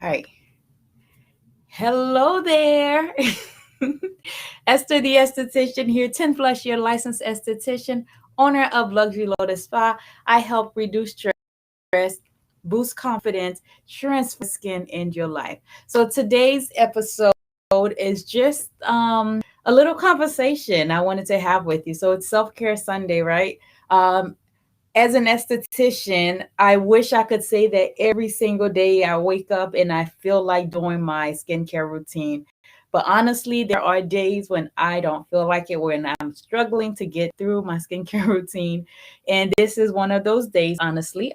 All right. Hello there. Esther the esthetician here, 10 plus year licensed esthetician, owner of Luxury Lotus Spa. I help reduce stress, boost confidence, transform skin in your life. So today's episode is just a little conversation I wanted to have with you. So it's Self-Care Sunday, right? Um, as an esthetician, I wish I could say that every single day I wake up and I feel like doing my skincare routine. But honestly, there are days when I don't feel like it, when I'm struggling to get through my skincare routine. And this is one of those days, honestly.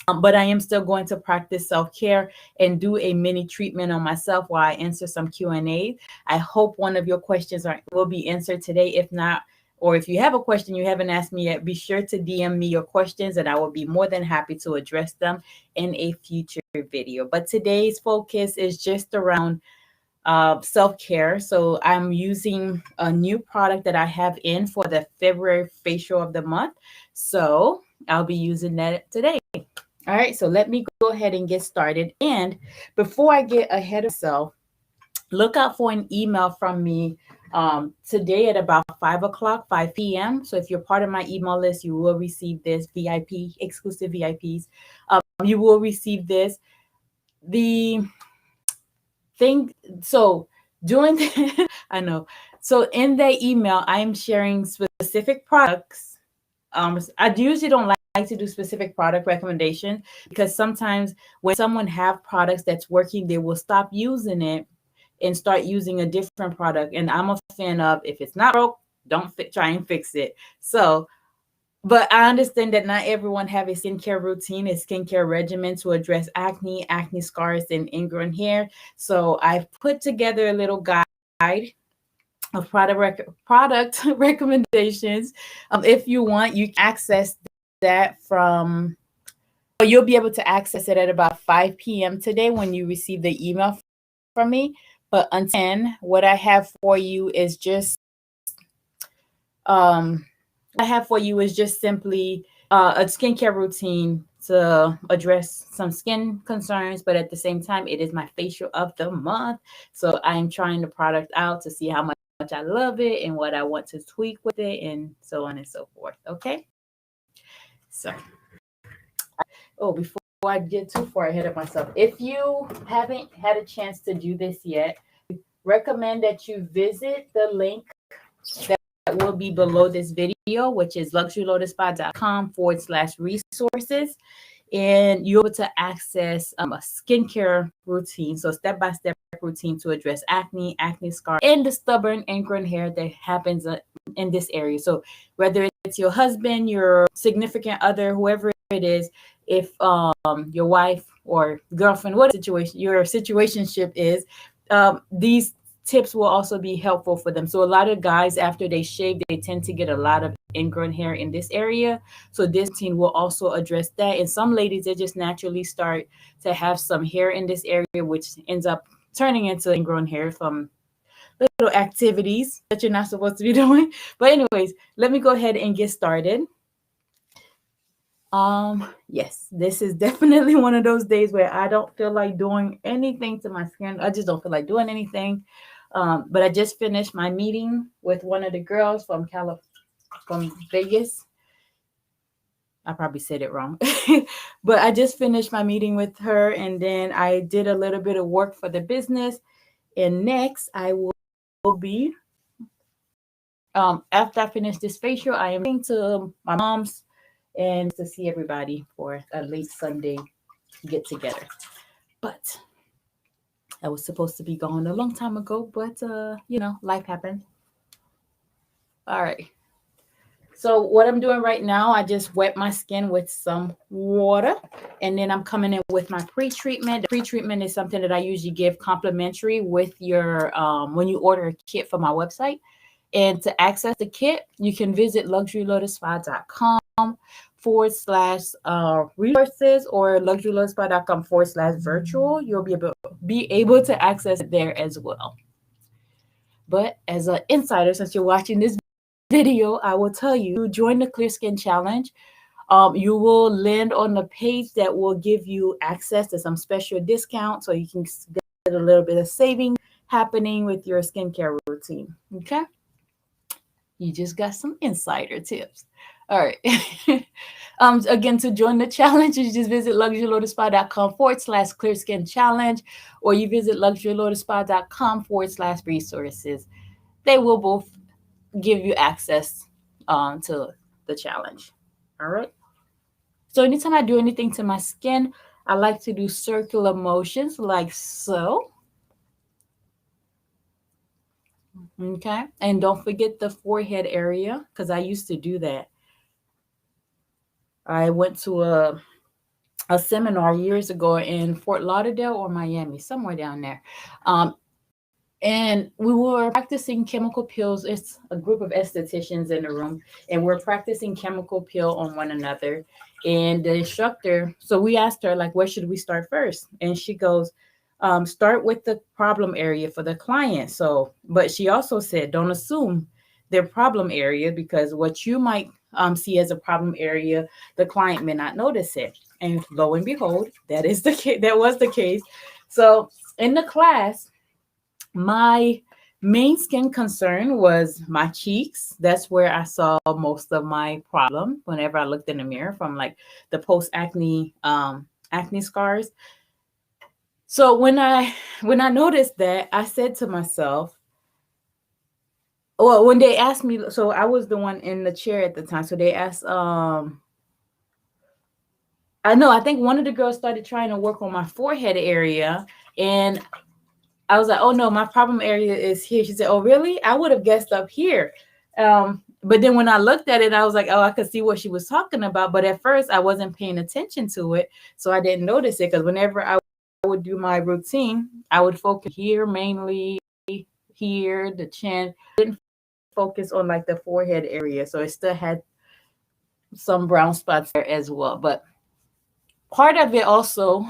But I am still going to practice self-care and do a mini treatment on myself while I answer some Q&A. I hope one of your questions will be answered today. If not, or if you have a question you haven't asked me yet, be sure to DM me your questions and I will be more than happy to address them in a future video. But today's focus is just around self-care. So I'm using a new product that I have in for the February facial of the month. So I'll be using that today. All right, so let me go ahead and get started. And before I get ahead of myself, look out for an email from me today at about 5 o'clock, 5 p.m. So if you're part of my email list, you will receive this VIP, exclusive VIPs. You will receive this. The thing, so during the, I know. So in the email, I am sharing specific products. I usually don't like to do specific product recommendations because sometimes when someone have products that's working, they will stop using it and start using a different product. And I'm a fan of if it's not broke, don't try and fix it. So, but I understand that not everyone have a skincare routine, a skincare regimen to address acne, acne scars, and ingrown hair. So I've put together a little guide of product recommendations. If you want, you can access that from, or you'll be able to access it at about 5 p.m. today when you receive the email from me. But until then, what I have for you is just simply a skincare routine to address some skin concerns, but at the same time, it is my facial of the month. So I'm trying the product out to see how much I love it and what I want to tweak with it, and so on and so forth. Okay. So, before I get too far ahead of myself, if you haven't had a chance to do this yet, recommend that you visit the link that will be below this video, which is luxurylotusspot.com/resources. And you're able to access a skincare routine, so step-by-step routine to address acne, acne scar, and the stubborn ingrown hair that happens in this area. So whether it's your husband, your significant other, whoever it is, if your wife or girlfriend, what situation your situationship is, these tips will also be helpful for them. So a lot of guys, after they shave, they tend to get a lot of ingrown hair in this area. So this routine will also address that. And some ladies, they just naturally start to have some hair in this area, which ends up turning into ingrown hair from little activities that you're not supposed to be doing. But anyways, let me go ahead and get started. Yes, this is definitely one of those days where I don't feel like doing anything to my skin. I just don't feel like doing anything. But I just finished my meeting with one of the girls from Vegas. I probably said it wrong, but I just finished my meeting with her, and then I did a little bit of work for the business. And next, I will be after I finish this facial, I am going to my mom's and to see everybody for a late Sunday get together. But I was supposed to be gone a long time ago, but life happened. All right. So what I'm doing right now, I just wet my skin with some water, and then I'm coming in with my pre-treatment. The pre-treatment is something that I usually give complimentary with your when you order a kit from my website. And to access the kit, you can visit luxurylotusspot.com/resources or luxurylotusspot.com/virtual. You'll be able to access it there as well. But as an insider, since you're watching this video, I will tell you, join the Clear Skin Challenge. You will land on the page that will give you access to some special discount so you can get a little bit of saving happening with your skincare routine. Okay. You just got some insider tips. All right. Again, to join the challenge, you just visit luxurylotusspa.com/clear skin challenge, or you visit luxurylotusspa.com/resources. They will both give you access to the challenge. All right. So anytime I do anything to my skin, I like to do circular motions like so. Okay. And don't forget the forehead area because I used to do that. I went to a seminar years ago in Fort Lauderdale or Miami, somewhere down there. And we were practicing chemical peels. It's a group of estheticians in the room, and we're practicing chemical peel on one another. And the instructor, so we asked her, like, where should we start first? And she goes, start with the problem area for the client. So, but she also said, don't assume their problem area because what you might see as a problem area, the client may not notice it. And lo and behold, that is the case. That was the case. So in the class, my main skin concern was my cheeks. That's where I saw most of my problem whenever I looked in the mirror from like the post acne acne scars. So when I noticed that, I said to myself, well, when they asked me, so I was the one in the chair at the time. So they asked, I know, I think one of the girls started trying to work on my forehead area, and I was like, oh no, my problem area is here. She said, oh really? I would have guessed up here. But then when I looked at it, I was like, oh, I could see what she was talking about. But at first I wasn't paying attention to it. So I didn't notice it because whenever I would do my routine, I would focus here mainly, here, the chin. Didn't focus on like the forehead area. So it still had some brown spots there as well. But part of it also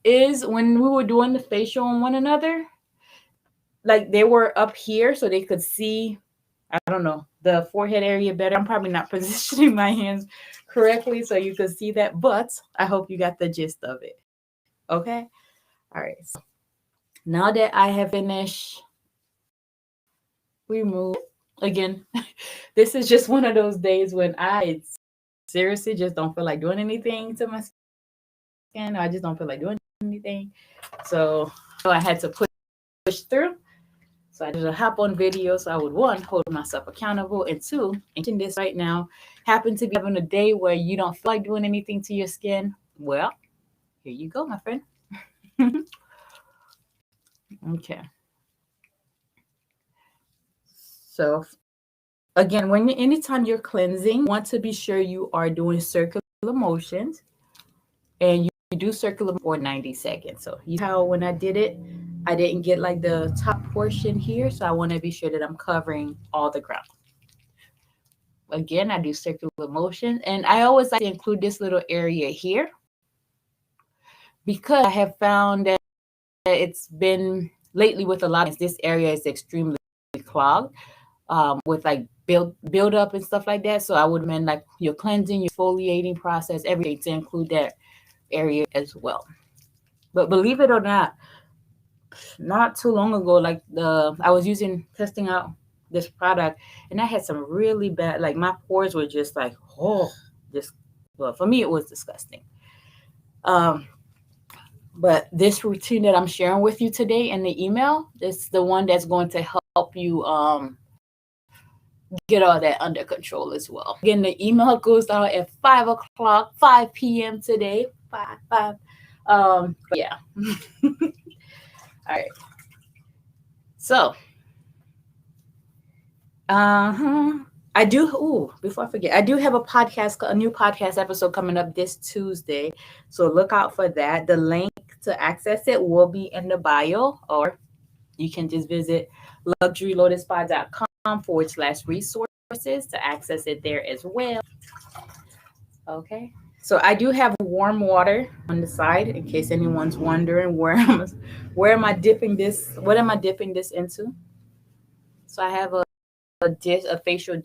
is when we were doing the facial on one another, like they were up here so they could see, I don't know, the forehead area better. I'm probably not positioning my hands correctly so you could see that, but I hope you got the gist of it. Okay. All right. So now that I have finished remove again, this is just one of those days when I seriously just don't feel like doing anything to my skin. I just don't feel like doing anything. So I had to push through. So I just hop on video so I would, one, hold myself accountable, and two, in this right now, happen to be having a day where you don't feel like doing anything to your skin. Well, here you go, my friend. Okay. So again, anytime you're cleansing, you want to be sure you are doing circular motions, and you do circular for 90 seconds. So you know how when I did it, I didn't get like the top portion here. So I want to be sure that I'm covering all the ground. Again, I do circular motion, and I always like to include this little area here because I have found that it's been lately with a lot of this area is extremely clogged with like build up and stuff like that. So I would recommend like your cleansing, your exfoliating process, everything to include that area as well. But believe it or not too long ago, like I was testing out this product, and I had some really bad, like my pores were just like, just, well, for me it was disgusting. But this routine that I'm sharing with you today in the email, it's the one that's going to help you get all that under control as well. Again, the email goes out at 5 p.m. today. 5. But yeah. All right. So, I do. Before I forget, I do have a new podcast episode coming up this Tuesday. So look out for that. The link to access it will be in the bio, or you can just visit luxurylotusspa.com/resources to access it there as well. Okay. So I do have warm water on the side in case anyone's wondering where am I dipping this? What am I dipping this into? So I have a facial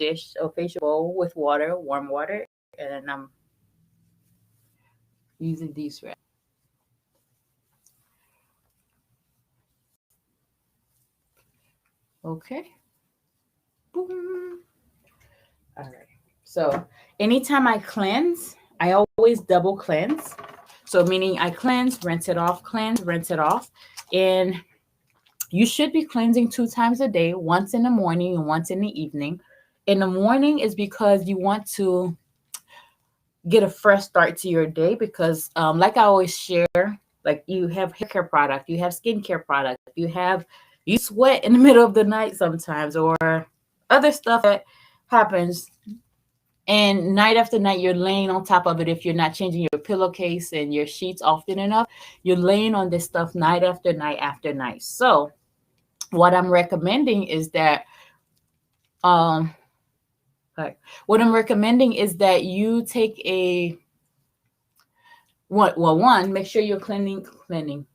bowl with water, warm water, and I'm using these wraps. Okay. Boom. All right. So anytime I cleanse, I always double cleanse. So meaning I cleanse, rinse it off, cleanse, rinse it off. And you should be cleansing 2 times a day, once in the morning and once in the evening. In the morning is because you want to get a fresh start to your day because like I always share, like you have hair care product, you have skincare product, you sweat in the middle of the night sometimes or other stuff that happens, and night after night you're laying on top of it. If you're not changing your pillowcase and your sheets often enough, you're laying on this stuff night after night after night. So what I'm recommending is that um like, what I'm recommending is that you take a one, make sure you're cleaning.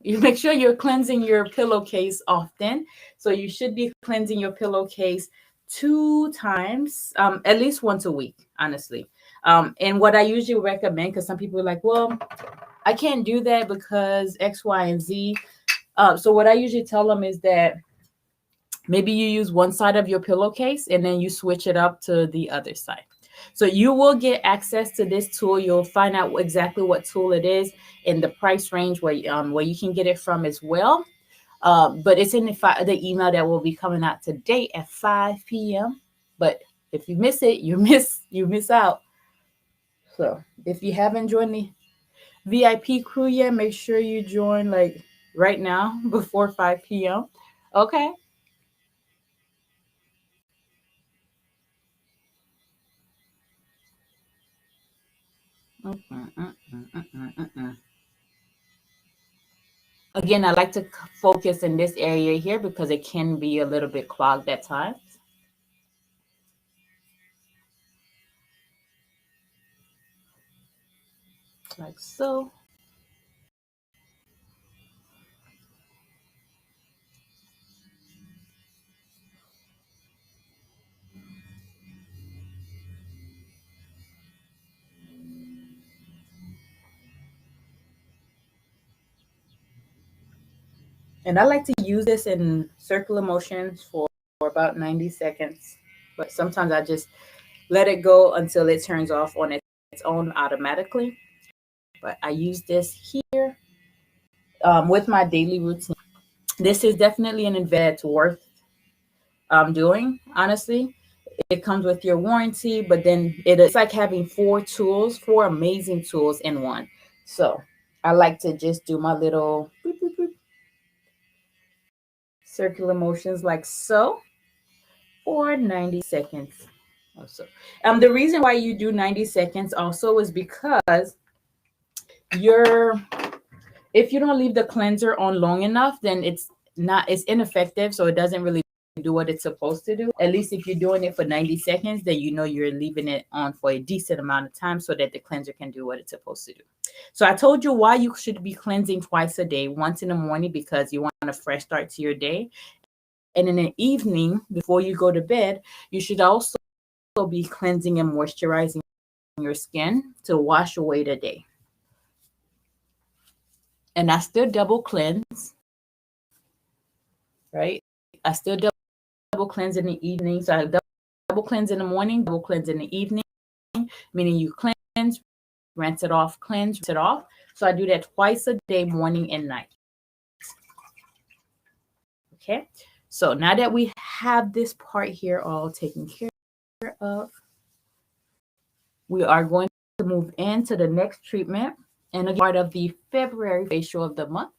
You make sure you're cleansing your pillowcase often. So you should be cleansing your pillowcase 2 times, at least once a week, honestly. And what I usually recommend, because some people are like, well, I can't do that because X, Y, and Z. So what I usually tell them is that maybe you use one side of your pillowcase and then you switch it up to the other side. So you will get access to this tool. You'll find out exactly what tool it is and the price range where you can get it from as well. But it's in the email that will be coming out today at 5 p.m. But if you miss it, you miss out. So if you haven't joined the VIP crew yet, make sure you join like right now before 5 p.m. Okay. Again, I like to focus in this area here because it can be a little bit clogged at times. Like so. And I like to use this in circular motions for about 90 seconds. But sometimes I just let it go until it turns off on its own automatically. But I use this here with my daily routine. This is definitely an investment worth doing, honestly. It comes with your warranty, but then it's like having four amazing tools in one. So I like to just do my little boop, boop, boop, circular motions like so for 90 seconds. Also, the reason why you do 90 seconds also is because you're if you don't leave the cleanser on long enough, then it's ineffective, so it doesn't really do what it's supposed to do. At least if you're doing it for 90 seconds, then you know you're leaving it on for a decent amount of time so that the cleanser can do what it's supposed to do. So I told you why you should be cleansing twice a day, once in the morning because you want a fresh start to your day. And in the evening, before you go to bed, you should also be cleansing and moisturizing your skin to wash away the day. And I still double cleanse, right? I still double cleanse in the evening. So I double cleanse in the morning, double cleanse in the evening, meaning you cleanse, rinse it off, cleanse, rinse it off. So I do that twice a day, morning and night. Okay. So now that we have this part here all taken care of, we are going to move into the next treatment and a part of the February facial of the month.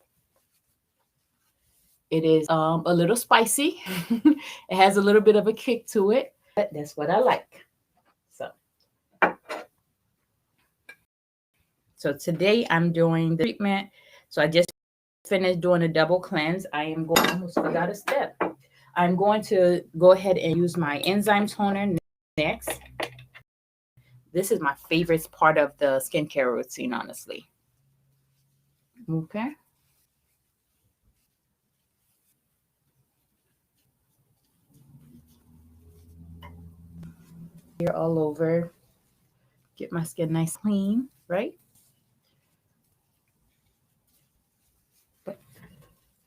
It is a little spicy. It has a little bit of a kick to it, but that's what I like. So today I'm doing the treatment. So I just finished doing a double cleanse. I am going, I almost forgot a step. I'm going to go ahead and use my enzyme toner next. This is my favorite part of the skincare routine, honestly. Okay. Here all over. Get my skin nice clean, right?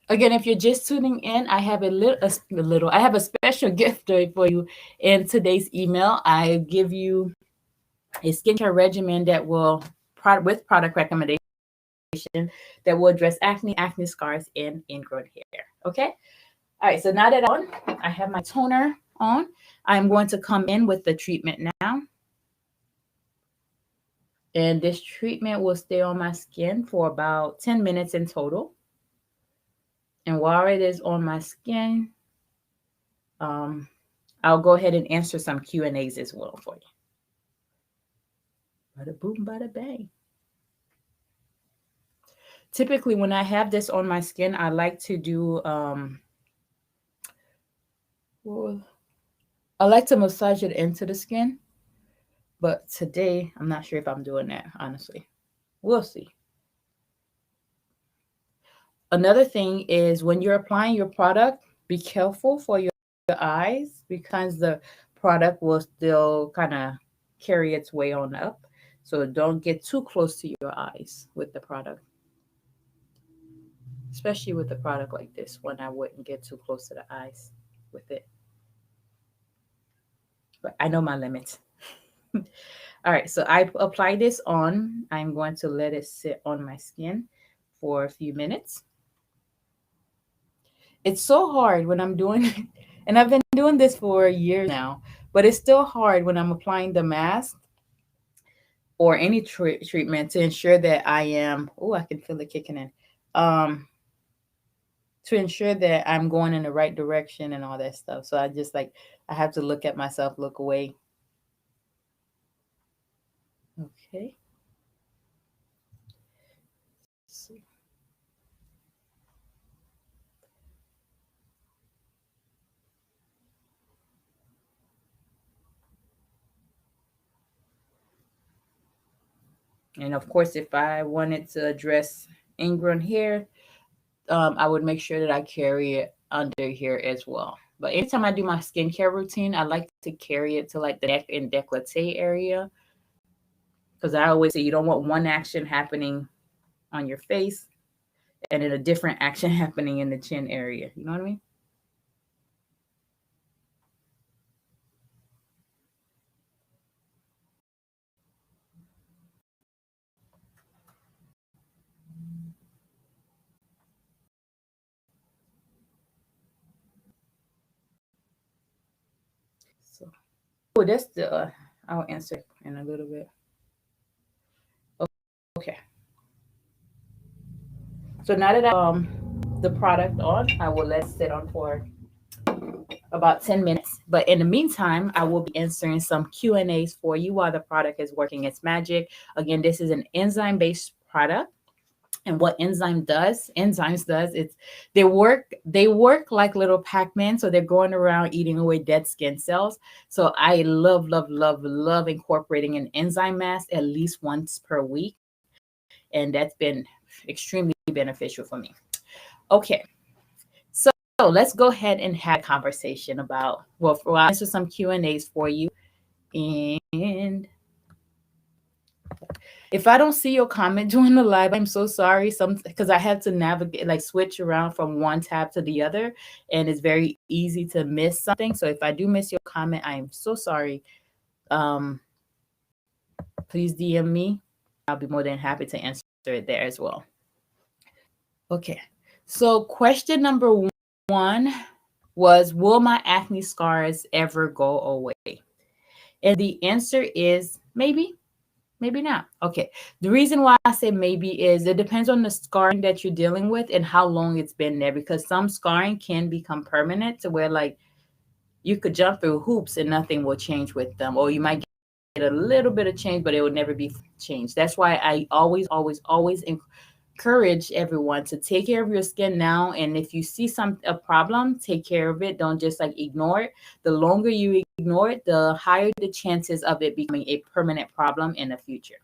Again, if you're just tuning in, I have I have a special gift for you in today's email. I give you a skincare regimen that will with product recommendation that will address acne scars, and ingrown hair. Okay. All right. So now that I have my toner on. I'm going to come in with the treatment now, and this treatment will stay on my skin for about 10 minutes in total. And while it is on my skin, um, I'll go ahead and answer some Q&As as well for you. Bada boom, bada bang. Typically, when I have this on my skin, I like to do well, I like to massage it into the skin. But today, I'm not sure if I'm doing that, honestly. We'll see. Another thing is when you're applying your product, be careful for your eyes because the product will still kind of carry its way on up. So don't get too close to your eyes with the product, especially with a product like this one. I wouldn't get too close to the eyes with it. But I know my limits. All right, so I apply this on. I'm going to let it sit on my skin for a few minutes. It's so hard when I'm doing it, and I've been doing this for years now, but it's still hard when I'm applying the mask or any treatment to ensure that I am, oh, I can feel it kicking in, to ensure that I'm going in the right direction and all that stuff. So I just like, I have to look at myself, look away. Okay. So, and of course, if I wanted to address ingrown hair, I would make sure that I carry it under here as well. But anytime I do my skincare routine, I like to carry it to like the neck and décolleté area because I always say you don't want one action happening on your face and then a different action happening in the chin area. You know what I mean? So, oh, that's the. I'll answer in a little bit. Okay. So now that the product on, I will let it sit on for about 10 minutes. But in the meantime, I will be answering some Q&As for you while the product is working its magic. Again, this is an enzyme-based product. And what enzymes does, it's they work like little Pac-Man. So they're going around eating away dead skin cells. So I love, love, love, love incorporating an enzyme mask at least once per week. And that's been extremely beneficial for me. Okay. So let's go ahead and have a conversation about, well, I'll answer some Q&As for you. And if I don't see your comment during the live, I'm so sorry. Some because I have to navigate, like switch around from one tab to the other, and it's very easy to miss something. So if I do miss your comment, I am so sorry. Um, please DM me. I'll be more than happy to answer it there as well. Okay. So question number one was, will my acne scars ever go away? And the answer is maybe. Maybe not. Okay. The reason why I say maybe is it depends on the scarring that you're dealing with and how long it's been there, because some scarring can become permanent to where like you could jump through hoops and nothing will change with them, or you might get a little bit of change, but it will never be changed. That's why I always, always, always encourage everyone to take care of your skin now. And if you see a problem, take care of it. Don't just like ignore it. The longer you ignore it, the higher the chances of it becoming a permanent problem in the future.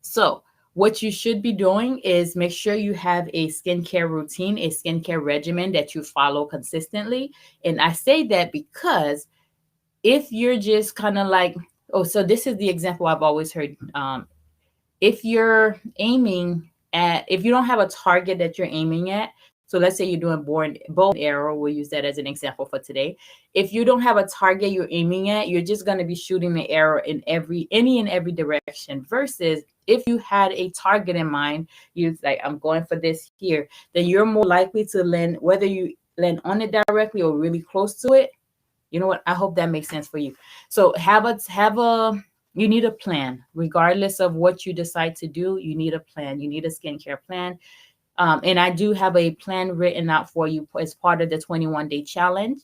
So what you should be doing is make sure you have a skincare routine, a skincare regimen that you follow consistently. And I say that because if you're just kind of like, oh, so this is the example I've always heard. If you're aiming if you don't have a target that you're aiming at, So let's say you're doing bow and arrow. We'll use that as an example for today. If you don't have a target you're aiming at, you're just going to be shooting the arrow in any and every direction. Versus if you had a target in mind, you like, I'm going for this here, then you're more likely to land, whether you land on it directly or really close to it. You know what? I hope that makes sense for you. So you need a plan, regardless of what you decide to do. You need a plan. You need a skincare plan. And I do have a plan written out for you as part of the 21-day challenge.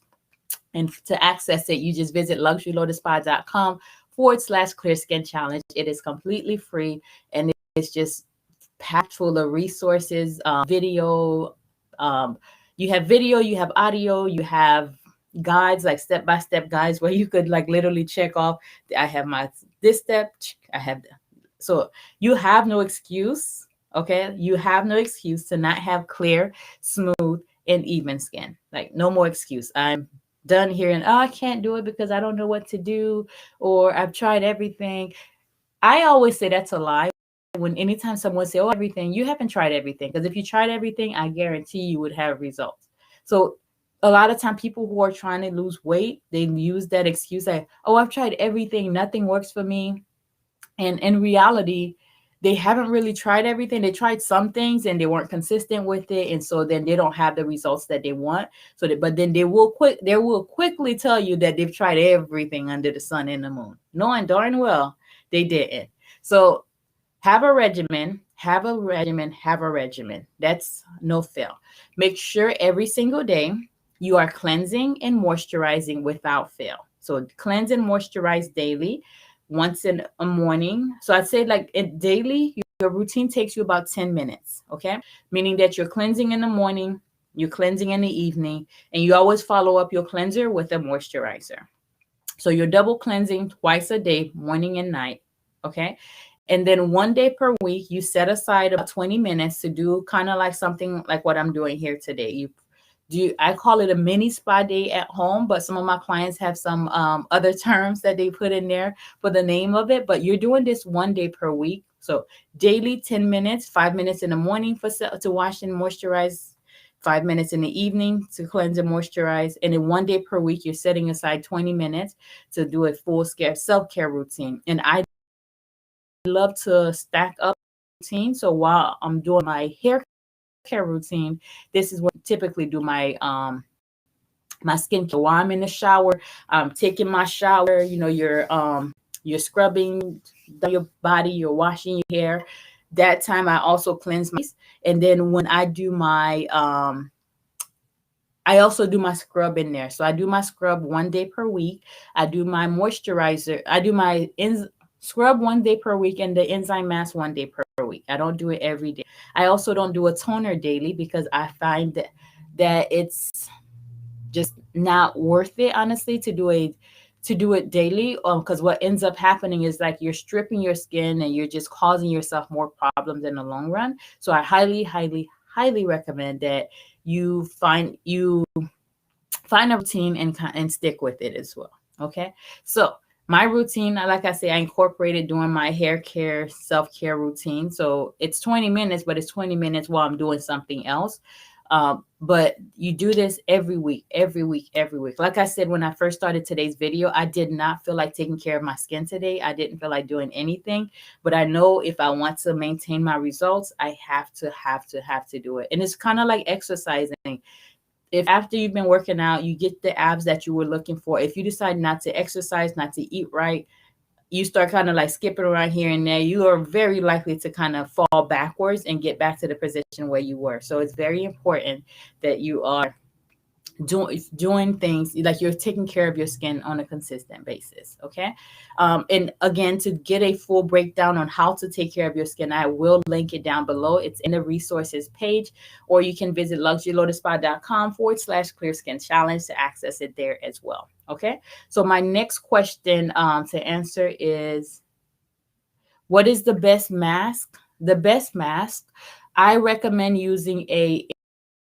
And to access it, you just visit luxurylotusspa.com/clear skin challenge. It is completely free, and it's just packed full of resources, video. You have video, you have audio, you have guides, like step-by-step guides where you could like literally check off, I have my this step, I have that. So you have no excuse. Okay, you have no excuse to not have clear, smooth, and even skin. Like, no more excuse. I'm done hearing, oh, I can't do it because I don't know what to do, or I've tried everything. I always say that's a lie. When anytime someone say, oh, everything, you haven't tried everything. Because if you tried everything, I guarantee you would have results. So a lot of time people who are trying to lose weight, they use that excuse like, oh, I've tried everything, nothing works for me. And in reality, they haven't really tried everything. They tried some things and they weren't consistent with it, and so then they don't have the results that they want. But then they will quickly tell you that they've tried everything under the sun and the moon, knowing darn well they didn't. So have a regimen, have a regimen, have a regimen. That's no fail. Make sure every single day you are cleansing and moisturizing without fail. So cleanse and moisturize daily, once in a morning. So I'd say like daily, your routine takes you about 10 minutes, okay? Meaning that you're cleansing in the morning, you're cleansing in the evening, and you always follow up your cleanser with a moisturizer. So you're double cleansing twice a day, morning and night, okay? And then one day per week, you set aside about 20 minutes to do kind of like something like what I'm doing here today. I call it a mini spa day at home, but some of my clients have some other terms that they put in there for the name of it. But you're doing this one day per week. So daily 10 minutes, 5 minutes in the morning to wash and moisturize, 5 minutes in the evening to cleanse and moisturize. And then one day per week, you're setting aside 20 minutes to do a full self-care routine. And I love to stack up routine. So while I'm doing my hair care routine, this is what I typically do my my skincare. While I'm in the shower, I'm taking my shower, you're scrubbing your body, you're washing your hair. That time I also cleanse my face. And then when I do my I also do my scrub in there. So I do my scrub one day per week. I do my moisturizer. I do my scrub one day per week and the enzyme mask one day per week. I don't do it every day. I also don't do a toner daily because I find that it's just not worth it, honestly, to do it daily. Because what ends up happening is like you're stripping your skin and you're just causing yourself more problems in the long run. So I highly, highly, highly recommend that you find a routine and stick with it as well. Okay, so my routine, like I say, I incorporated doing my hair care, self-care routine. So it's 20 minutes, but it's 20 minutes while I'm doing something else. But you do this every week, every week, every week. Like I said, when I first started today's video, I did not feel like taking care of my skin today. I didn't feel like doing anything, but I know if I want to maintain my results, I have to do it. And it's kind of like exercising. If after you've been working out, you get the abs that you were looking for, if you decide not to exercise, not to eat right, you start kind of like skipping around here and there, you are very likely to kind of fall backwards and get back to the position where you were. So it's very important that you are doing things like you're taking care of your skin on a consistent basis. Okay. And again, to get a full breakdown on how to take care of your skin, I will link it down below. It's in the resources page, or you can visit luxurylotusspa.com/clear skin challenge to access it there as well. Okay. So my next question to answer is, what is the best mask? The best mask, I recommend using a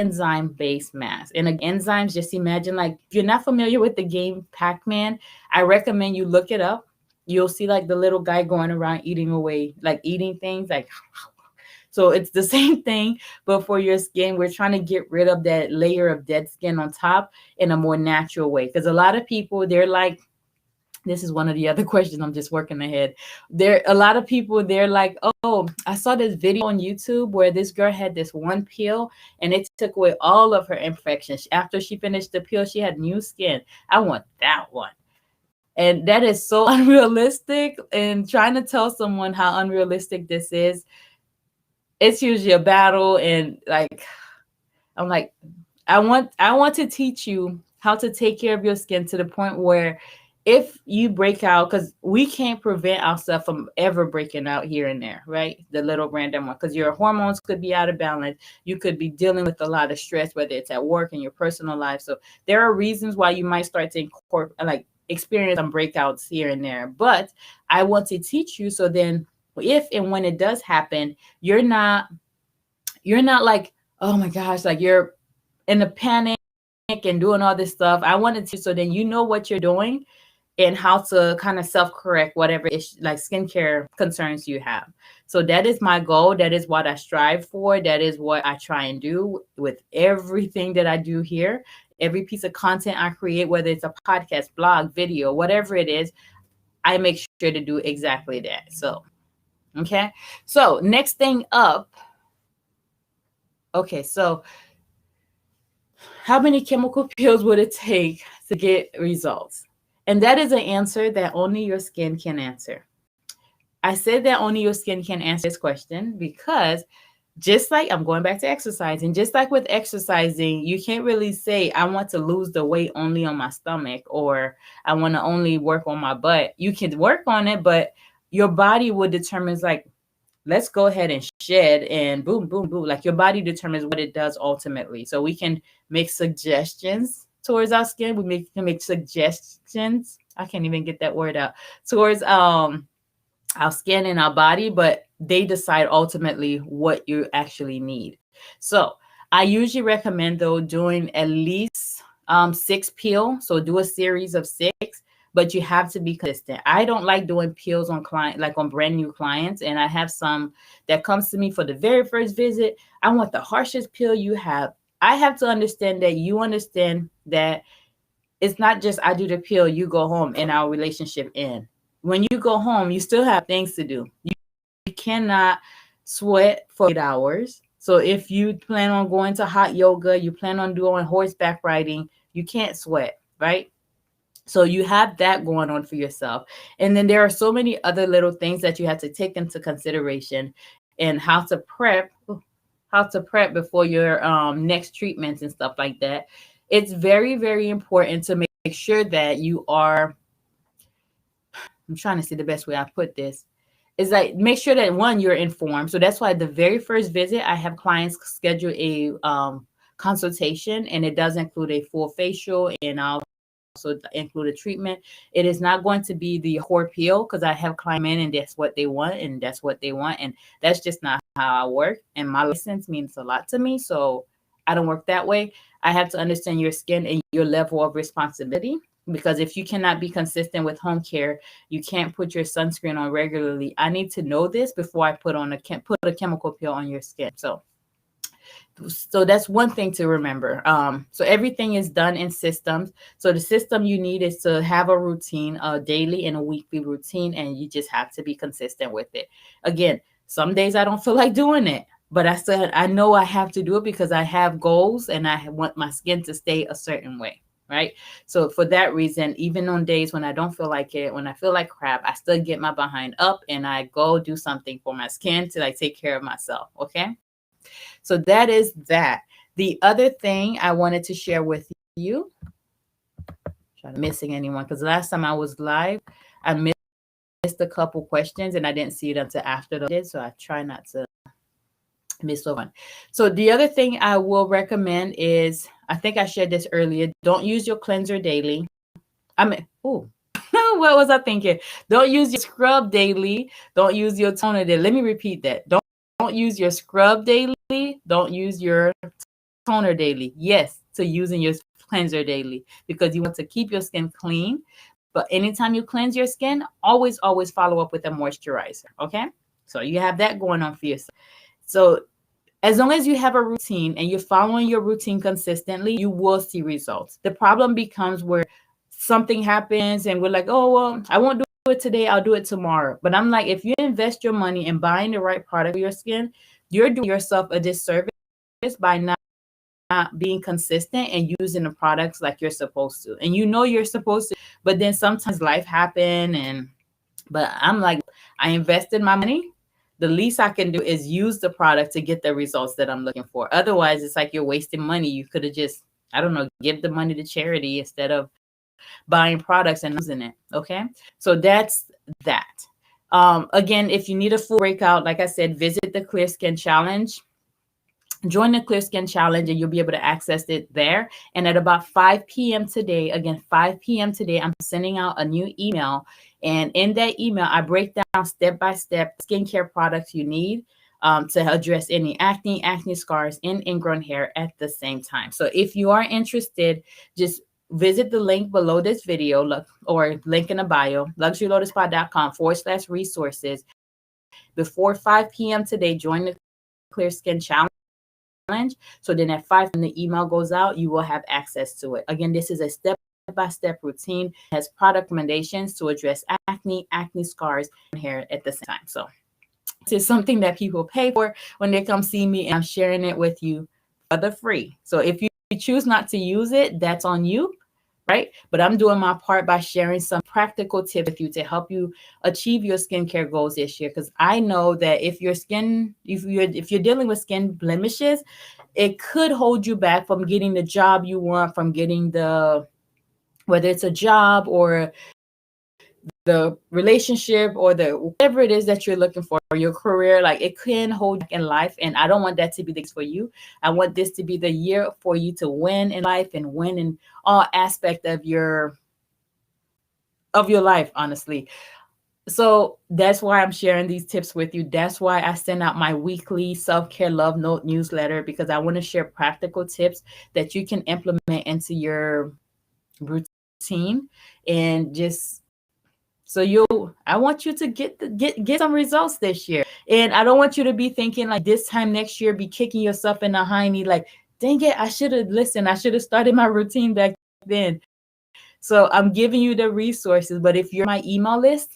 enzyme-based mask. And enzymes, just imagine, like, if you're not familiar with the game Pac-Man, I recommend you look it up. You'll see like the little guy going around eating away, like eating things like So it's the same thing, but for your skin, we're trying to get rid of that layer of dead skin on top in a more natural way. Because a lot of people, they're like, this is one of the other questions. I'm just working ahead. There, a lot of people, they're like, oh, I saw this video on YouTube where this girl had this one peel and it took away all of her imperfections. After she finished the peel, she had new skin. I want that one. And that is so unrealistic. And trying to tell someone how unrealistic this is, it's usually a battle. And like, I'm like, I want to teach you how to take care of your skin to the point where if you break out, because we can't prevent ourselves from ever breaking out here and there, right? The little random one, because your hormones could be out of balance. You could be dealing with a lot of stress, whether it's at work and your personal life. So there are reasons why you might start to experience some breakouts here and there. But I want to teach you so then if and when it does happen, you're not like, oh my gosh, like you're in a panic and doing all this stuff. I wanted to, so then you know what you're doing and how to kind of self-correct whatever like skincare concerns you have. So that is my goal. That is what I strive for. That is what I try and do with everything that I do here. Every piece of content I create, whether it's a podcast, blog, video, whatever it is, I make sure to do exactly that. So, okay. So next thing up. Okay, so how many chemical peels would it take to get results? And that is an answer that only your skin can answer. I said that only your skin can answer this question because just like I'm going back to exercising, just like with exercising, you can't really say, I want to lose the weight only on my stomach or I want to only work on my butt. You can work on it, but your body will determine like, let's go ahead and shed and boom, boom, boom. Like your body determines what it does ultimately. So we can make suggestions towards our skin. Can make suggestions. I can't even get that word out towards our skin and our body, but they decide ultimately what you actually need. So I usually recommend though doing at least 6 peel. So do a series of 6, but you have to be consistent. I don't like doing peels on on brand new clients. And I have some that comes to me for the very first visit. I want the harshest peel you have. I have to understand that you understand that it's not just I do the peel, you go home and our relationship ends. When you go home, you still have things to do. You cannot sweat for 8 hours. So if you plan on going to hot yoga, you plan on doing horseback riding, you can't sweat, right? So you have that going on for yourself. And then there are so many other little things that you have to take into consideration and how to prep before your next treatments and stuff like that. It's very, very important to make sure that you are, I'm trying to see the best way I put this, is like make sure that one, you're informed. So that's why the very first visit, I have clients schedule a consultation, and it does include a full facial and I'll also include a treatment. It is not going to be the core peel because I have clients in and that's what they want and that's what they want. And that's just not how I work. And my license means a lot to me. So I don't work that way. I have to understand your skin and your level of responsibility. Because if you cannot be consistent with home care, you can't put your sunscreen on regularly. I need to know this before I put a chemical peel on your skin. So that's one thing to remember. So everything is done in systems. So the system you need is to have a routine, a daily and a weekly routine, and you just have to be consistent with it. Again, some days I don't feel like doing it, but I know I have to do it because I have goals and I want my skin to stay a certain way. Right. So for that reason, even on days when I don't feel like it, when I feel like crap, I still get my behind up and I go do something for my skin to like take care of myself. Okay. So that is that. The other thing I wanted to share with you, missing anyone, because last time I was live, I missed a couple questions and I didn't see it until after the did. So I try not to miss one. So the other thing I will recommend is, I think I shared this earlier, don't use your cleanser daily. What was I thinking? Don't use your scrub daily. Don't use your toner daily. Let me repeat that. Don't use your scrub daily. Don't use your toner daily. Yes, to using your cleanser daily because you want to keep your skin clean. But anytime you cleanse your skin, always follow up with a moisturizer. Okay? So you have that going on for yourself. So as long as you have a routine and you're following your routine consistently, you will see results. The problem becomes where something happens and we're like, oh, well, I won't do it today. I'll do it tomorrow. But I'm like, if you invest your money in buying the right product for your skin, you're doing yourself a disservice by not being consistent and using the products like you're supposed to. And you know you're supposed to, but then sometimes life happen and but I'm like, I invested my money. The least I can do is use the product to get the results that I'm looking for. Otherwise, it's like you're wasting money. You could have just, I don't know, give the money to charity instead of buying products and using it. Okay. So that's that. Again, if you need a full breakout, like I said, visit the Clear Skin Challenge. Join the Clear Skin Challenge and you'll be able to access it there. And at about 5 p.m. today, again, 5 p.m. today, I'm sending out a new email. And in that email, I break down step by step skincare products you need to address any acne scars, and ingrown hair at the same time. So if you are interested, just visit the link below this video or link in the bio, luxurylotusspa.com/resources. Before 5 p.m. today, join the Clear Skin Challenge. So then at 5 when the email goes out, you will have access to it. Again, this is a step-by-step routine. It has product recommendations to address acne scars, and hair at the same time. So this is something that people pay for when they come see me, and I'm sharing it with you for the free. So if you choose not to use it, that's on you, right? But I'm doing my part by sharing some practical tips with you to help you achieve your skincare goals this year. Because I know that if you're dealing with skin blemishes, it could hold you back from getting the job you want, from getting whether it's a job or the relationship or whatever it is that you're looking for, or your career. Like, it can hold you back in life, and I don't want that to be the case for you. I want this to be the year for you to win in life and win in all aspect of your life, honestly. So that's why I'm sharing these tips with you. That's why I send out my weekly self-care love note newsletter, because I want to share practical tips that you can implement into your routine. And just I want you to get some results this year. And I don't want you to be thinking like this time next year, be kicking yourself in the hiney like, dang it, I should have listened. I should have started my routine back then. So I'm giving you the resources. But if you're my email list,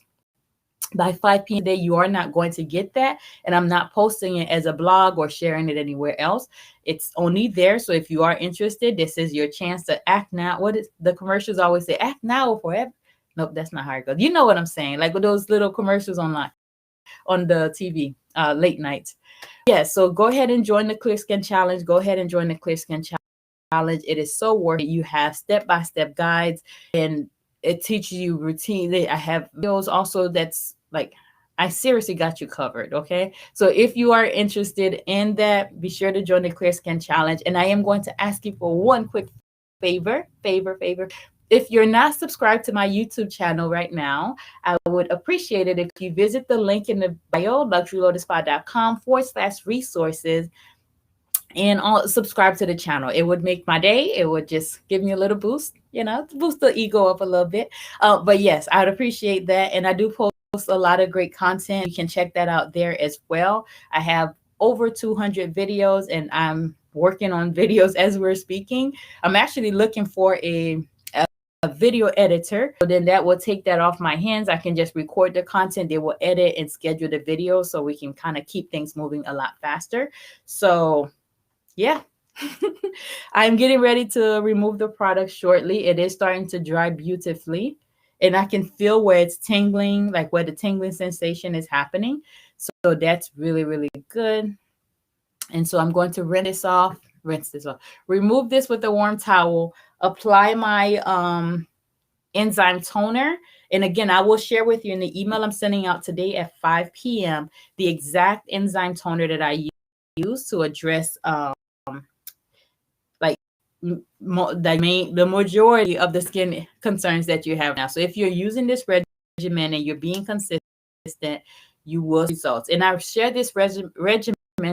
by 5 p.m. today, you are not going to get that. And I'm not posting it as a blog or sharing it anywhere else. It's only there. So if you are interested, this is your chance to act now. What is the commercials always say? Act now or forever. Nope, that's not how it goes. You know what I'm saying? Like with those little commercials online on the TV, late night. Yeah, so go ahead and join the Clear Skin Challenge. Go ahead and join the Clear Skin Challenge. It is so worth it. You have step-by-step guides, and it teaches you routine. I have videos also that's like, I seriously got you covered, okay? So if you are interested in that, be sure to join the Clear Skin Challenge. And I am going to ask you for one quick favor. If you're not subscribed to my YouTube channel right now, I would appreciate it if you visit the link in the bio, luxurylotusspa.com/resources, and subscribe to the channel. It would make my day. It would just give me a little boost, to boost the ego up a little bit. But yes, I'd appreciate that. And I do post a lot of great content. You can check that out there as well. I have over 200 videos, and I'm working on videos as we're speaking. I'm actually looking for a video editor. So then that will take that off my hands. I can just record the content. They will edit and schedule the video so we can kind of keep things moving a lot faster. So yeah. I'm getting ready to remove the product shortly. It is starting to dry beautifully, and I can feel where it's tingling, like where the tingling sensation is happening. So that's really, really good. And so I'm going to rinse this off, remove this with a warm towel, apply my enzyme toner. And again, I will share with you in the email I'm sending out today at 5 p.m. the exact enzyme toner that I use to address like the majority of the skin concerns that you have now. So if you're using this regimen and you're being consistent, you will see results. And I share this regimen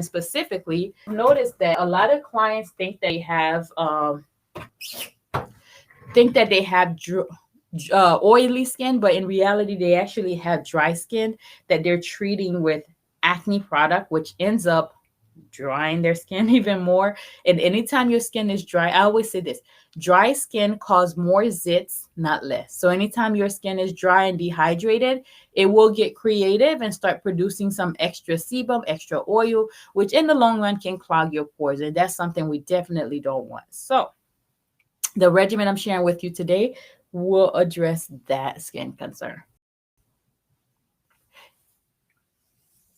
specifically. Notice that a lot of clients think they have oily skin, but in reality, they actually have dry skin that they're treating with acne product, which ends up drying their skin even more. And anytime your skin is dry, I always say this: dry skin cause more zits, not less. So anytime your skin is dry and dehydrated, it will get creative and start producing some extra sebum, extra oil, which in the long run can clog your pores. And that's something we definitely don't want. So the regimen I'm sharing with you today will address that skin concern.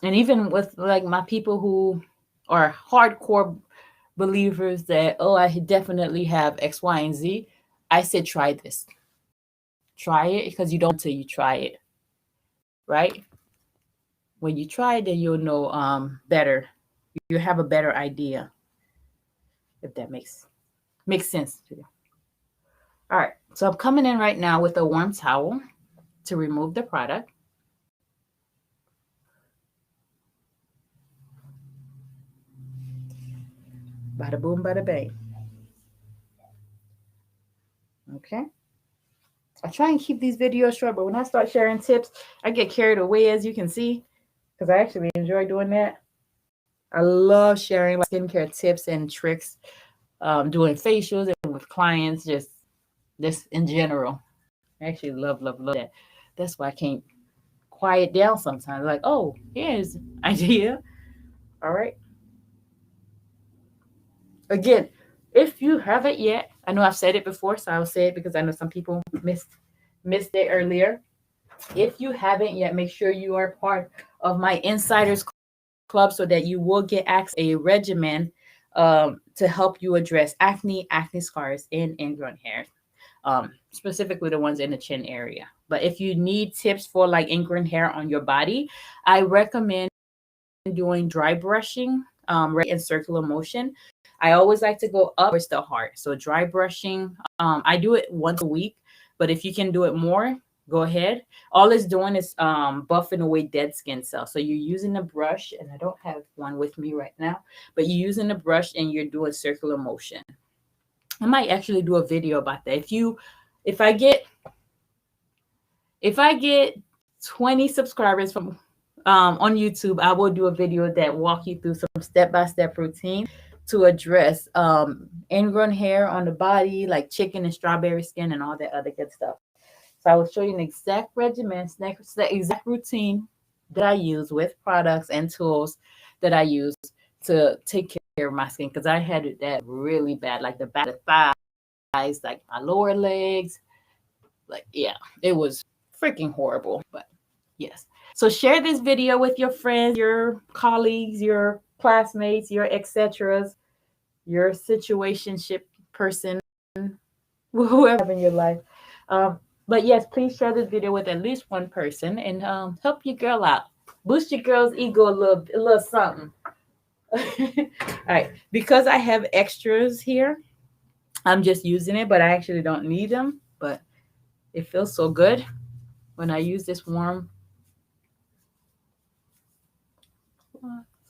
And even with like my people who are hardcore believers that, oh, I definitely have X, Y, and Z, I said, try this. Try it, because you don't until you try it, right? When you try it, then you'll know better. You have a better idea, if that makes sense to you. All right, so I'm coming in right now with a warm towel to remove the product. Bada boom, bada bang. Okay. I try and keep these videos short, but when I start sharing tips, I get carried away, as you can see, because I actually enjoy doing that. I love sharing like skincare tips and tricks, doing facials and with clients, just this in general. I actually love, love, love that. That's why I can't quiet down sometimes. Like, oh, here's an idea. All right. Again, if you haven't yet, I know I've said it before, so I'll say it because I know some people missed it earlier. If you haven't yet, make sure you are part of my Insiders Club so that you will get access to a regimen to help you address acne, acne scars, and ingrown hair, specifically the ones in the chin area. But if you need tips for like ingrown hair on your body, I recommend doing dry brushing, right, in circular motion. I always like to go up towards the heart. So dry brushing, I do it once a week, but if you can do it more, go ahead. All it's doing is buffing away dead skin cells. So you're using a brush, and I don't have one with me right now, but you're using a brush and you're doing circular motion. I might actually do a video about that. If I get 20 subscribers from on YouTube, I will do a video that walk you through some step-by-step routine to address ingrown hair on the body, like chicken and strawberry skin and all that other good stuff. So I will show you an exact regimen, the exact routine that I use with products and tools that I use to take care of my skin, because I had that really bad, like the back of the thighs, like my lower legs. Like, yeah, it was freaking horrible. But yes. So share this video with your friends, your colleagues, your classmates, your etc., your situationship person, whoever in your life. But yes, please share this video with at least one person and help your girl out. Boost your girl's ego a little something. All right, because I have extras here, I'm just using it, but I actually don't need them. But it feels so good when I use this warm.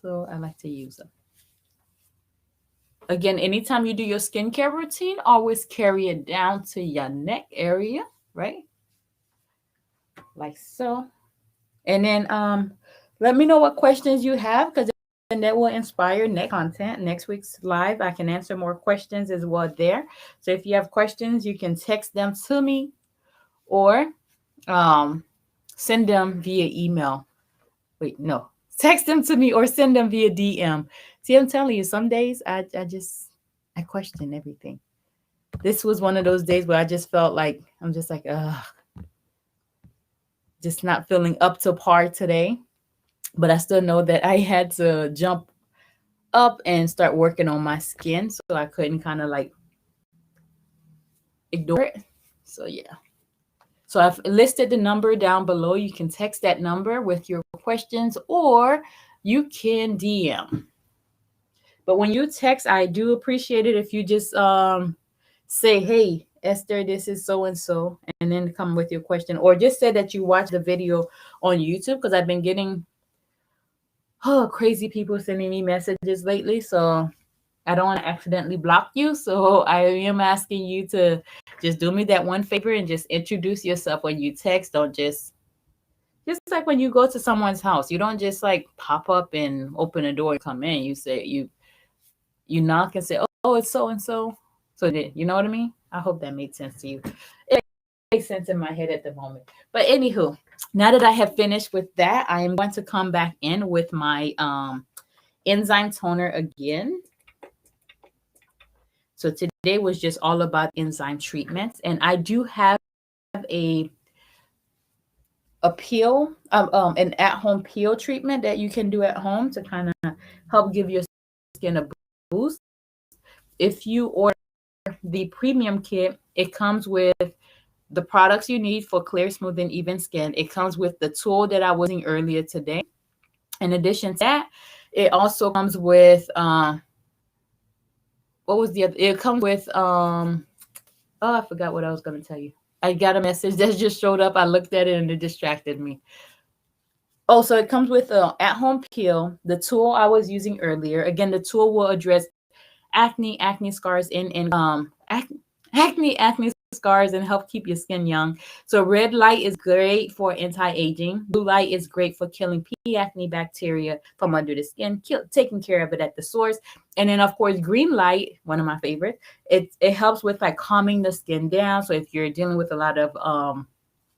So I like to use them. Again, anytime you do your skincare routine, always carry it down to your neck area, right? Like so. And then let me know what questions you have, because then that will inspire next content. Next week's live, I can answer more questions as well there. So if you have questions, you can text them to me or send them via email. Wait, no. Text them to me or send them via DM. See, I'm telling you, some days I question everything. This was one of those days where I just felt like, I'm just like, just not feeling up to par today. But I still know that I had to jump up and start working on my skin, so I couldn't kind of like ignore it. So yeah. So I've listed the number down below. You can text that number with your questions, or you can DM. But when you text, I do appreciate it if you just say, hey, Esther, this is so-and-so, and then come with your question. Or just say that you watch the video on YouTube, because I've been getting crazy people sending me messages lately. So I don't want to accidentally block you. So I am asking you to just do me that one favor and just introduce yourself when you text. Don't just Just like when you go to someone's house, you don't just like pop up and open a door and come in. You say you knock and say, "Oh, it's so and so." So you know what I mean? I hope that made sense to you. It makes sense in my head at the moment. But anywho, now that I have finished with that, I am going to come back in with my enzyme toner again. So today was just all about enzyme treatments, and I do have a peel, an at-home peel treatment that you can do at home to kind of help give your skin a boost. If you order the premium kit, it comes with the products you need for clear, smooth, and even skin. It comes with the tool that I was using earlier today. In addition to that, it also comes with what was the other? It comes with oh, I forgot what I was going to tell you. I got a message that just showed up. I looked at it and it distracted me. Oh, so it comes with a at-home peel, the tool I was using earlier. Again, the tool will address acne scars, acne scars, and help keep your skin young. So red light is great for anti-aging. Blue light is great for killing acne bacteria from under the skin, taking care of it at the source. And then of course, green light, one of my favorites. It helps with like calming the skin down. So if you're dealing with a lot of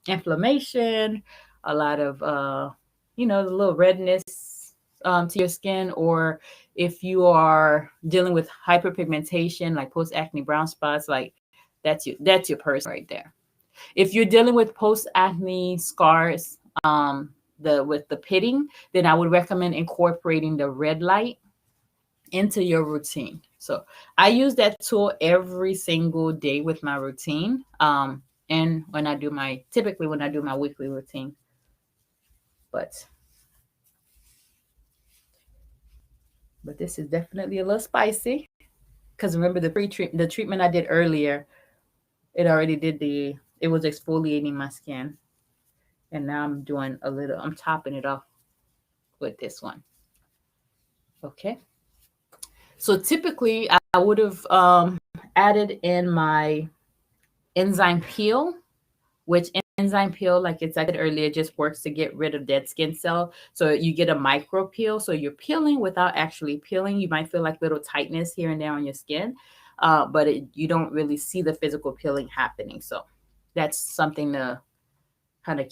inflammation, a lot of the little redness to your skin, or if you are dealing with hyperpigmentation like post acne brown spots, like that's your person right there. If you're dealing with post acne scars, the with the pitting, then I would recommend incorporating the red light into your routine. So I use that tool every single day with my routine. And when I do my typically when I do my weekly routine. But this is definitely a little spicy because remember the treatment I did earlier, it already did it was exfoliating my skin, and now I'm topping it off with this one. Okay. So typically I would have added in my enzyme peel, which enzyme peel, like it's I said earlier, just works to get rid of dead skin cell. So you get a micro peel. So you're peeling without actually peeling. You might feel like little tightness here and there on your skin, but you don't really see the physical peeling happening. So that's something to kind of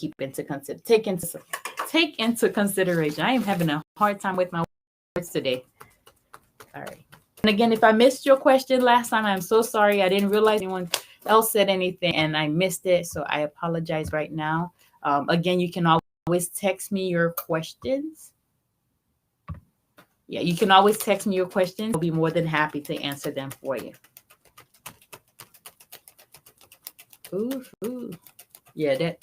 take into consideration. I am having a hard time with my words today. All right. And again, if I missed your question last time, I'm so sorry. I didn't realize anyone else said anything and I missed it. So I apologize right now. Again, you can always text me your questions. Yeah, you can always text me your questions. I'll be more than happy to answer them for you. Ooh. Yeah,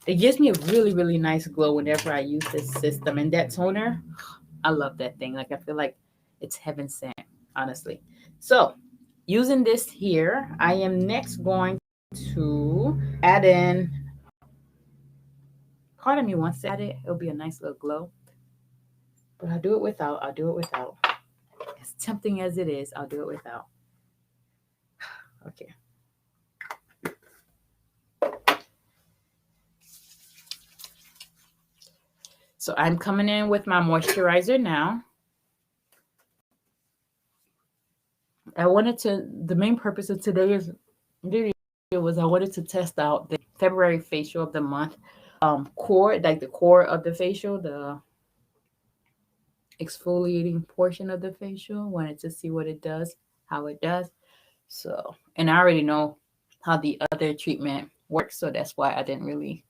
it gives me a really, really nice glow whenever I use this system. And that toner, I love that thing. Like I feel like it's heaven sent, honestly. So using this here, I am next going to add in, part of me wants to add it. It'll be a nice little glow. But I'll do it without. As tempting as it is, I'll do it without. Okay. So I'm coming in with my moisturizer now. The main purpose of today's video was I wanted to test out the February facial of the month core, like the core of the facial, the exfoliating portion of the facial. Wanted to see what it does, how it does. So, and I already know how the other treatment works, so that's why I didn't really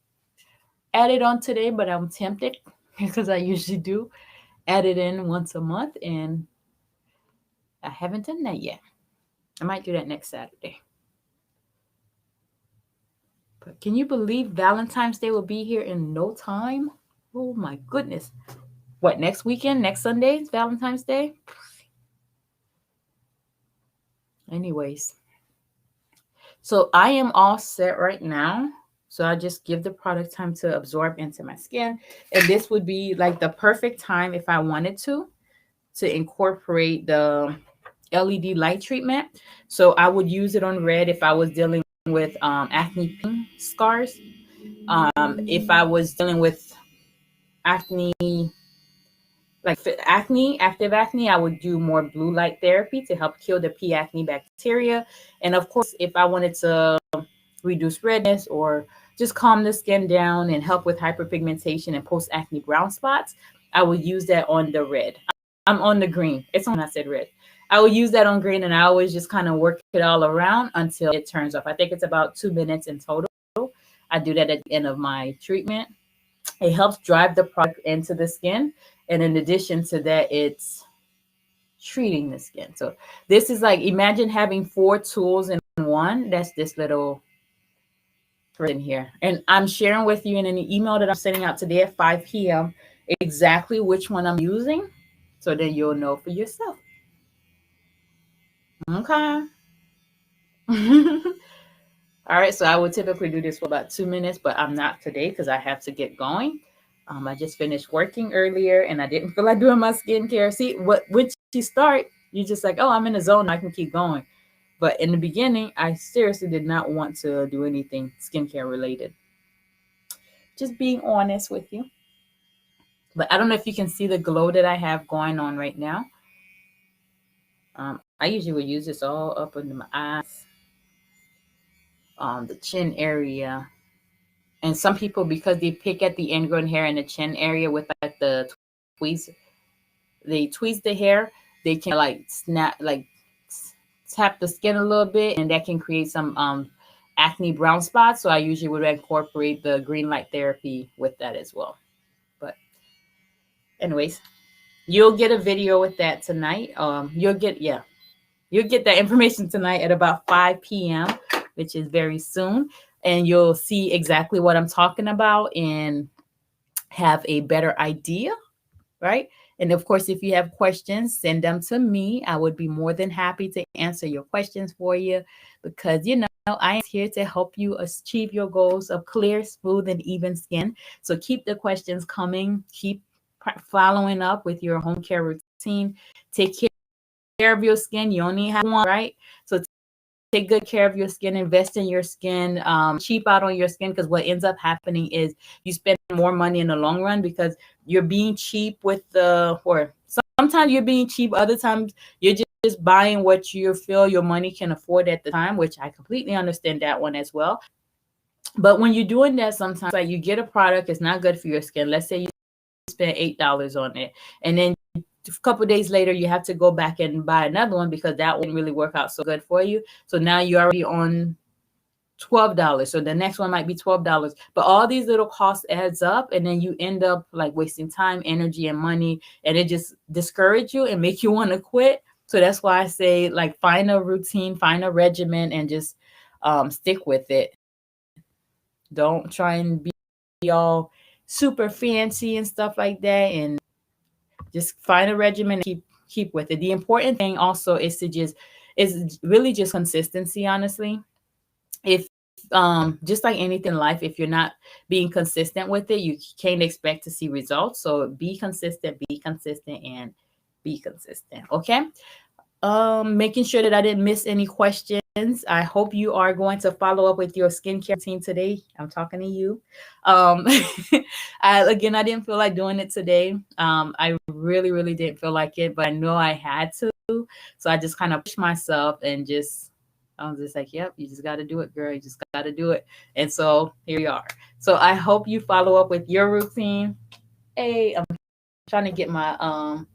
add it on today, but I'm tempted because I usually do add it in once a month, and I haven't done that yet. I might do that next Saturday. But can you believe Valentine's Day will be here in no time? Oh my goodness. What, next weekend? Next Sunday is Valentine's Day? Anyways. So I am all set right now. So I just give the product time to absorb into my skin. And this would be like the perfect time if I wanted to incorporate the LED light treatment. So I would use it on red if I was dealing with acne scars. If I was dealing with acne, like acne, active acne, I would do more blue light therapy to help kill the P. acne bacteria. And of course, if I wanted to reduce redness or just calm the skin down and help with hyperpigmentation and post acne brown spots, I would use that on the red. I'm on the green. It's on, I said red. I would use that on green, and I always just kind of work it all around until it turns off. I think it's about 2 minutes in total. I do that at the end of my treatment. It helps drive the product into the skin. And in addition to that, it's treating the skin. So this is like, imagine having four tools in one. That's this little in here. And I'm sharing with you in an email that I'm sending out today at 5 p.m. exactly which one I'm using. So then you'll know for yourself. Okay. All right, so I would typically do this for about 2 minutes, but I'm not today because I have to get going. I just finished working earlier and I didn't feel like doing my skincare. See, what once you start, you just like, oh, I'm in a zone, I can keep going. But in the beginning, I seriously did not want to do anything skincare related. Just being honest with you. But I don't know if you can see the glow that I have going on right now. I usually would use this all up under my eyes, the chin area. And some people, because they pick at the ingrown hair in the chin area with like the tweeze, they tweeze the hair, they can like snap, like tap the skin a little bit, and that can create some acne brown spots. So I usually would incorporate the green light therapy with that as well. But anyways, you'll get a video with that tonight. You'll get that information tonight at about 5 p.m., which is very soon. And you'll see exactly what I'm talking about and have a better idea, right? And of course, if you have questions, send them to me. I would be more than happy to answer your questions for you because, I am here to help you achieve your goals of clear, smooth, and even skin. So keep the questions coming. Keep following up with your home care routine. Take care of your skin. You only have one, right? So take good care of your skin, invest in your skin, cheap out on your skin, because what ends up happening is you spend more money in the long run because you're being cheap with or sometimes you're being cheap, other times you're just buying what you feel your money can afford at the time, which I completely understand that one as well. But when you're doing that, sometimes like you get a product, it's not good for your skin. Let's say you spend $8 on it, and then a couple of days later you have to go back and buy another one because that one didn't really work out so good for you. So now you're already on $12. So the next one might be $12. But all these little costs adds up, and then you end up like wasting time, energy, and money, and it just discourage you and make you want to quit. So that's why I say like find a routine, find a regimen, and just stick with it. Don't try and be all super fancy and stuff like that, and just find a regimen and keep with it. The important thing also is to is really just consistency, honestly. If just like anything in life, if you're not being consistent with it, you can't expect to see results. So be consistent, and be consistent. Okay. Making sure that I didn't miss any questions. I hope you are going to follow up with your skincare routine today. I'm talking to you. Um, I didn't feel like doing it today. I really, really didn't feel like it, but I know I had to. So I just kind of pushed myself and I was just like, yep, you just got to do it, girl. You just got to do it. And so here we are. So I hope you follow up with your routine. Hey, I'm trying to get my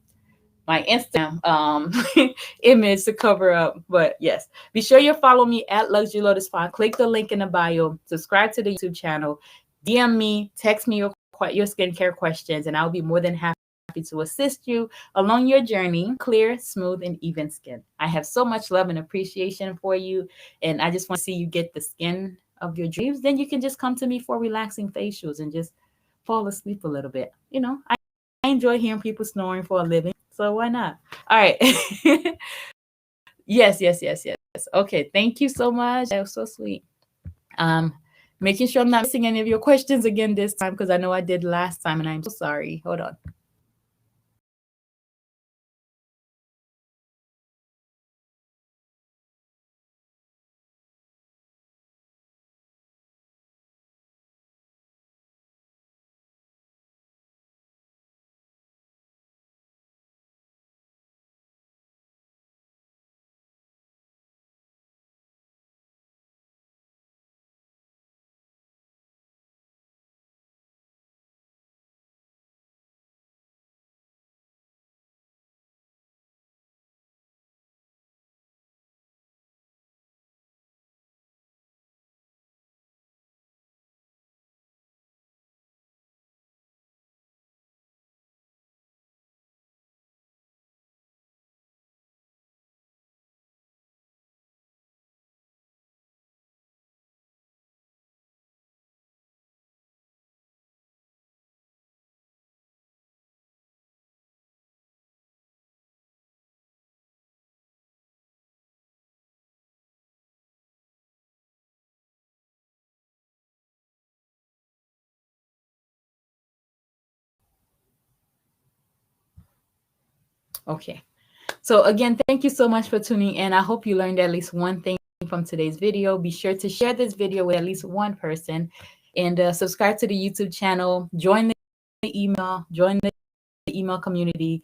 Instagram image to cover up. But yes, be sure you follow me at Luxury Lotus Spa. Click the link in the bio. Subscribe to the YouTube channel. DM me, text me your skincare questions, and I'll be more than happy to assist you along your journey, clear, smooth, and even skin. I have so much love and appreciation for you, and I just want to see you get the skin of your dreams. Then you can just come to me for relaxing facials and just fall asleep a little bit. I enjoy hearing people snoring for a living, so why not? All right. Yes. Okay, thank you so much. That was so sweet. Making sure I'm not missing any of your questions again this time because I know I did last time, and I'm so sorry. Hold on. Okay. So again, thank you so much for tuning in. I hope you learned at least one thing from today's video. Be sure to share this video with at least one person, and subscribe to the YouTube channel. Join the email. Join the email community.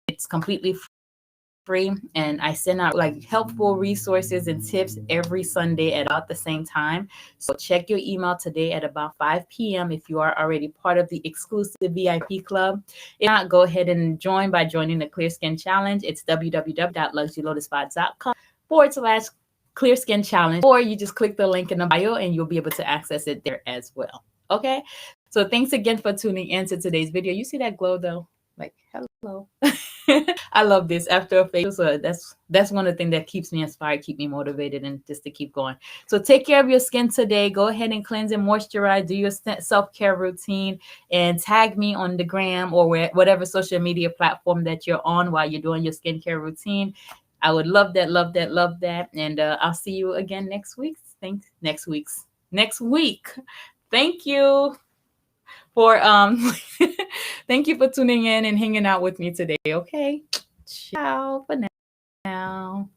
It's completely free, and I send out like helpful resources and tips every Sunday at about the same time. So check your email today at about 5 p.m. if you are already part of the exclusive VIP club. If not, go ahead and join by joining the Clear Skin Challenge. It's www.luxurylotusspa.com/clear skin challenge, or you just click the link in the bio and you'll be able to access it there as well. Okay, so thanks again for tuning in to today's video. You see that glow though? Like, hello. I love this after a facial. So that's one of the things that keeps me inspired, keep me motivated, and just to keep going. So take care of your skin today. Go ahead and cleanse and moisturize. Do your self-care routine, and tag me on the gram or whatever social media platform that you're on while you're doing your skincare routine. I would love that, love that, love that. And I'll see you again next week. Thanks. Next week. Thank you for thank you for tuning in and hanging out with me today. Okay. Ciao for now.